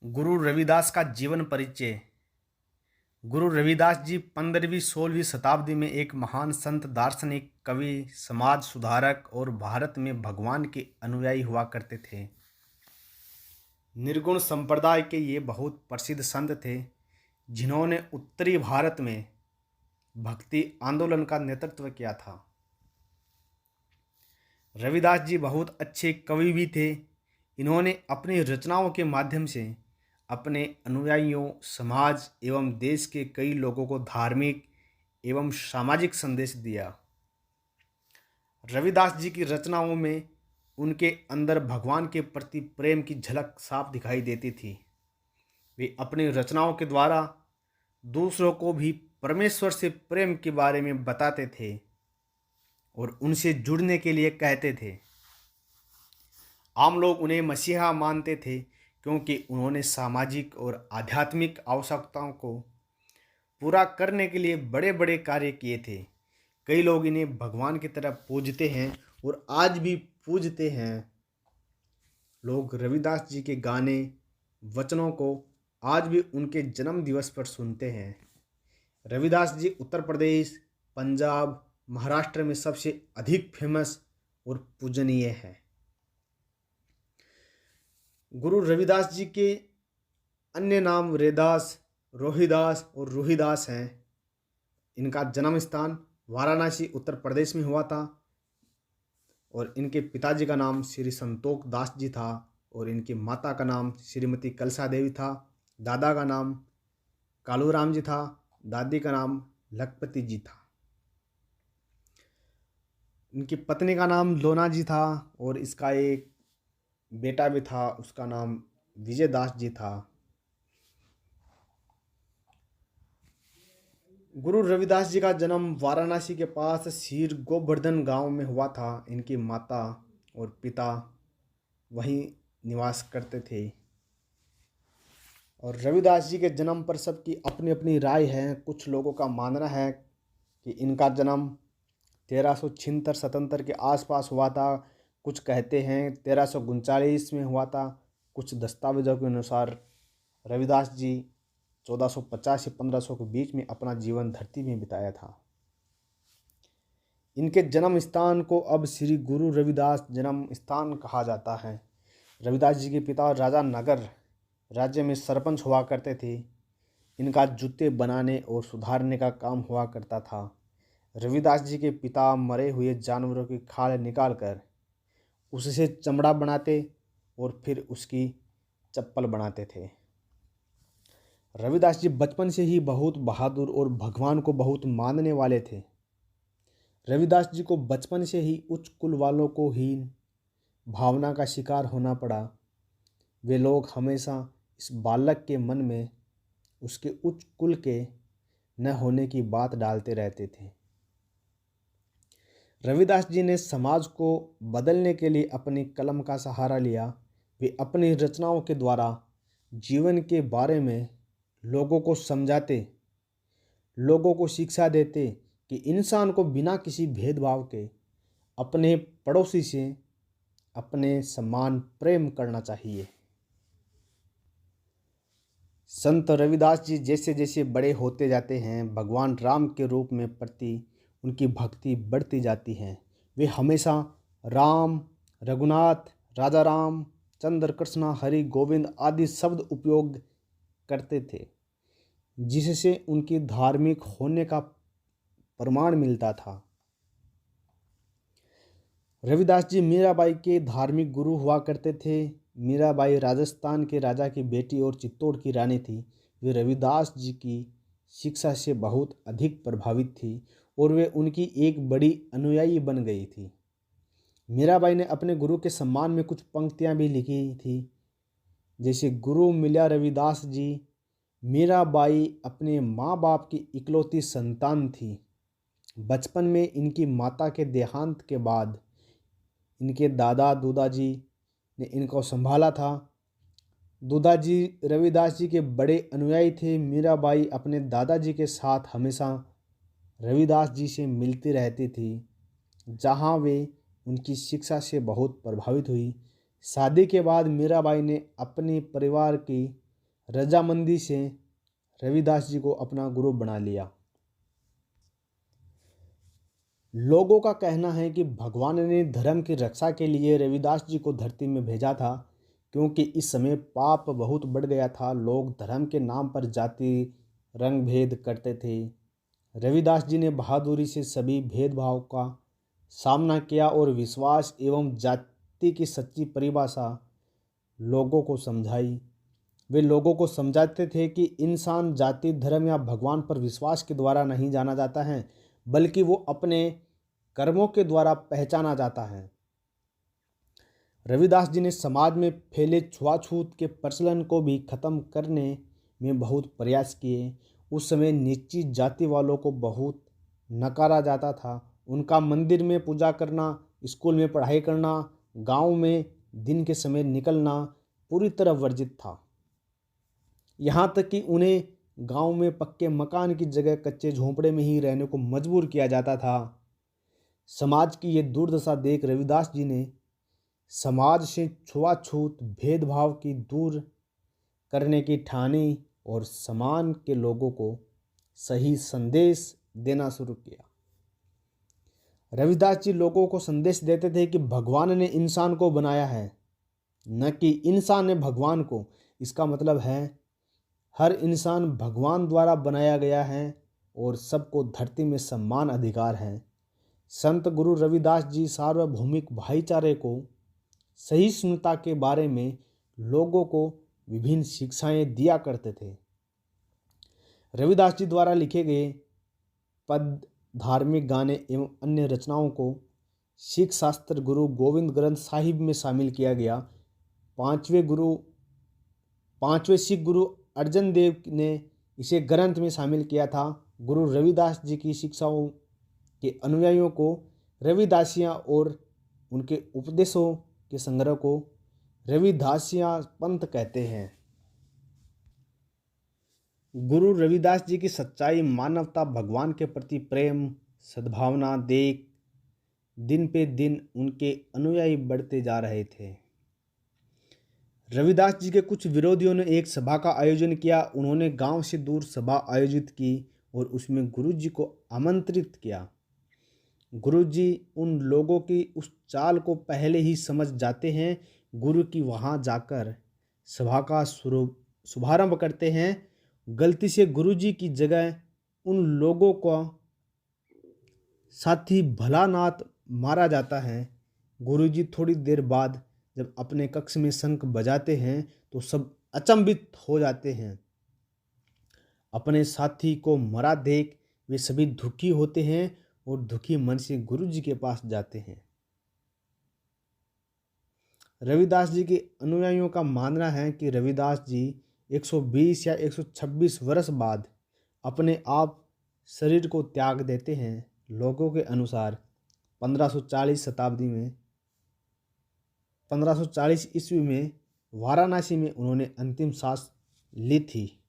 गुरु रविदास का जीवन परिचय। गुरु रविदास जी 15वीं-16वीं शताब्दी में एक महान संत, दार्शनिक, कवि, समाज सुधारक और भारत में भगवान के अनुयायी हुआ करते थे। निर्गुण संप्रदाय के ये बहुत प्रसिद्ध संत थे जिन्होंने उत्तरी भारत में भक्ति आंदोलन का नेतृत्व किया था। रविदास जी बहुत अच्छे कवि भी थे। इन्होंने अपनी रचनाओं के माध्यम से अपने अनुयायियों, समाज एवं देश के कई लोगों को धार्मिक एवं सामाजिक संदेश दिया। रविदास जी की रचनाओं में उनके अंदर भगवान के प्रति प्रेम की झलक साफ दिखाई देती थी। वे अपनी रचनाओं के द्वारा दूसरों को भी परमेश्वर से प्रेम के बारे में बताते थे और उनसे जुड़ने के लिए कहते थे। आम लोग उन्हें मसीहा मानते थे क्योंकि उन्होंने सामाजिक और आध्यात्मिक आवश्यकताओं को पूरा करने के लिए बड़े बड़े कार्य किए थे। कई लोग इन्हें भगवान की तरह पूजते हैं और आज भी पूजते हैं। लोग रविदास जी के गाने, वचनों को आज भी उनके जन्म दिवस पर सुनते हैं। रविदास जी उत्तर प्रदेश, पंजाब, महाराष्ट्र में सबसे अधिक फेमस और पूजनीय है। गुरु रविदास जी के अन्य नाम रैदास, रोहिदास और रूहिदास हैं। इनका जन्म स्थान वाराणसी उत्तर प्रदेश में हुआ था और इनके पिताजी का नाम श्री संतोख दास जी था और इनकी माता का नाम श्रीमती कलसा देवी था। दादा का नाम कालूराम जी था। दादी का नाम लखपति जी था। इनकी पत्नी का नाम लोना जी था और इसका एक बेटा भी था, उसका नाम विजय दास जी था। गुरु रविदास जी का जन्म वाराणसी के पास सीर गोवर्धन गांव में हुआ था। इनकी माता और पिता वहीं निवास करते थे और रविदास जी के जन्म पर सबकी अपनी अपनी राय है। कुछ लोगों का मानना है कि इनका जन्म 1376-77 के आसपास हुआ था। कुछ कहते हैं 1339 में हुआ था। कुछ दस्तावेजों के अनुसार रविदास जी 1450 से 1500 के बीच में अपना जीवन धरती में बिताया था। इनके जन्म स्थान को अब श्री गुरु रविदास जन्म स्थान कहा जाता है। रविदास जी के पिता राजा नगर राज्य में सरपंच हुआ करते थे। इनका जूते बनाने और सुधारने का काम हुआ करता था। रविदास जी के पिता मरे हुए जानवरों की खाल निकालकर उससे चमड़ा बनाते और फिर उसकी चप्पल बनाते थे। रविदास जी बचपन से ही बहुत बहादुर और भगवान को बहुत मानने वाले थे। रविदास जी को बचपन से ही उच्च कुल वालों को ही भावना का शिकार होना पड़ा। वे लोग हमेशा इस बालक के मन में उसके उच्च कुल के न होने की बात डालते रहते थे। रविदास जी ने समाज को बदलने के लिए अपनी कलम का सहारा लिया। वे अपनी रचनाओं के द्वारा जीवन के बारे में लोगों को समझाते, लोगों को शिक्षा देते कि इंसान को बिना किसी भेदभाव के अपने पड़ोसी से अपने समान प्रेम करना चाहिए। संत रविदास जी जैसे जैसे बड़े होते जाते हैं, भगवान राम के रूप में प्रति उनकी भक्ति बढ़ती जाती है। वे हमेशा राम, रघुनाथ, राजा राम, चंद्र कृष्ण, हरि, गोविंद आदि शब्द उपयोग करते थे, जिससे उनकी धार्मिक होने का प्रमाण मिलता था। रविदास जी मीराबाई के धार्मिक गुरु हुआ करते थे। मीराबाई राजस्थान के राजा की बेटी और चित्तौड़ की रानी थी। वे रविदास जी की शिक्षा से बहुत अधिक प्रभावित थी और वे उनकी एक बड़ी अनुयायी बन गई थी। मीराबाई ने अपने गुरु के सम्मान में कुछ पंक्तियां भी लिखी थी, जैसे गुरु मिला रविदास जी, मीराबाई अपने माँ बाप की इकलौती संतान थी। बचपन में इनकी माता के देहांत के बाद इनके दादा दूदाजी ने इनको संभाला था। दूदाजी रविदास जी के बड़े अनुयायी थे। मीराबाई अपने दादाजी के साथ हमेशा रविदास जी से मिलती रहती थी, जहाँ वे उनकी शिक्षा से बहुत प्रभावित हुई। शादी के बाद मीराबाई ने अपने परिवार की रजामंदी से रविदास जी को अपना गुरु बना लिया। लोगों का कहना है कि भगवान ने धर्म की रक्षा के लिए रविदास जी को धरती में भेजा था, क्योंकि इस समय पाप बहुत बढ़ गया था। लोग धर्म के नाम पर जाति रंग भेद करते थे। रविदास जी ने बहादुरी से सभी भेदभाव का सामना किया और विश्वास एवं जाति की सच्ची परिभाषा लोगों को समझाई। वे लोगों को समझाते थे कि इंसान जाति धर्म या भगवान पर विश्वास के द्वारा नहीं जाना जाता है, बल्कि वो अपने कर्मों के द्वारा पहचाना जाता है। रविदास जी ने समाज में फैले छुआछूत के प्रचलन को भी खत्म करने में बहुत प्रयास किए। उस समय नीची जाति वालों को बहुत नकारा जाता था। उनका मंदिर में पूजा करना, स्कूल में पढ़ाई करना, गांव में दिन के समय निकलना पूरी तरह वर्जित था। यहाँ तक कि उन्हें गांव में पक्के मकान की जगह कच्चे झोंपड़े में ही रहने को मजबूर किया जाता था। समाज की ये दुर्दशा देख रविदास जी ने समाज से छुआछूत भेदभाव की दूर करने की ठानी और समाज के लोगों को सही संदेश देना शुरू किया। रविदास जी लोगों को संदेश देते थे कि भगवान ने इंसान को बनाया है, न कि इंसान ने भगवान को। इसका मतलब है हर इंसान भगवान द्वारा बनाया गया है और सबको धरती में समान अधिकार है। संत गुरु रविदास जी सार्वभौमिक भाईचारे को, सहिष्णुता के बारे में लोगों को विभिन्न शिक्षाएं दिया करते थे। रविदास जी द्वारा लिखे गए पद, धार्मिक गाने एवं अन्य रचनाओं को सिख शास्त्र गुरु गोविंद ग्रंथ साहिब में शामिल किया गया। पांचवें सिख गुरु अर्जन देव ने इसे ग्रंथ में शामिल किया था। गुरु रविदास जी की शिक्षाओं के अनुयायियों को रविदासियाँ और उनके उपदेशों के संग्रह को रविदासियाँ पंथ कहते हैं। गुरु रविदास जी की सच्चाई, मानवता, भगवान के प्रति प्रेम, सद्भावना देख दिन पे दिन उनके अनुयायी बढ़ते जा रहे थे। रविदास जी के कुछ विरोधियों ने एक सभा का आयोजन किया। उन्होंने गांव से दूर सभा आयोजित की और उसमें गुरु जी को आमंत्रित किया। गुरु जी उन लोगों की उस चाल को पहले ही समझ जाते हैं। गुरु की वहाँ जाकर सभा का शुभारंभ करते हैं। गलती से गुरु जी की जगह उन लोगों को साथी भलानाथ मारा जाता है। गुरु जी थोड़ी देर बाद जब अपने कक्ष में शंख बजाते हैं तो सब अचंभित हो जाते हैं। अपने साथी को मरा देख वे सभी दुखी होते हैं और दुखी मन से गुरु जी के पास जाते हैं। रविदास जी के अनुयायियों का मानना है कि रविदास जी 120 या 126 वर्ष बाद अपने आप शरीर को त्याग देते हैं। लोगों के अनुसार 1540 ईस्वी में वाराणसी में उन्होंने अंतिम सांस ली थी।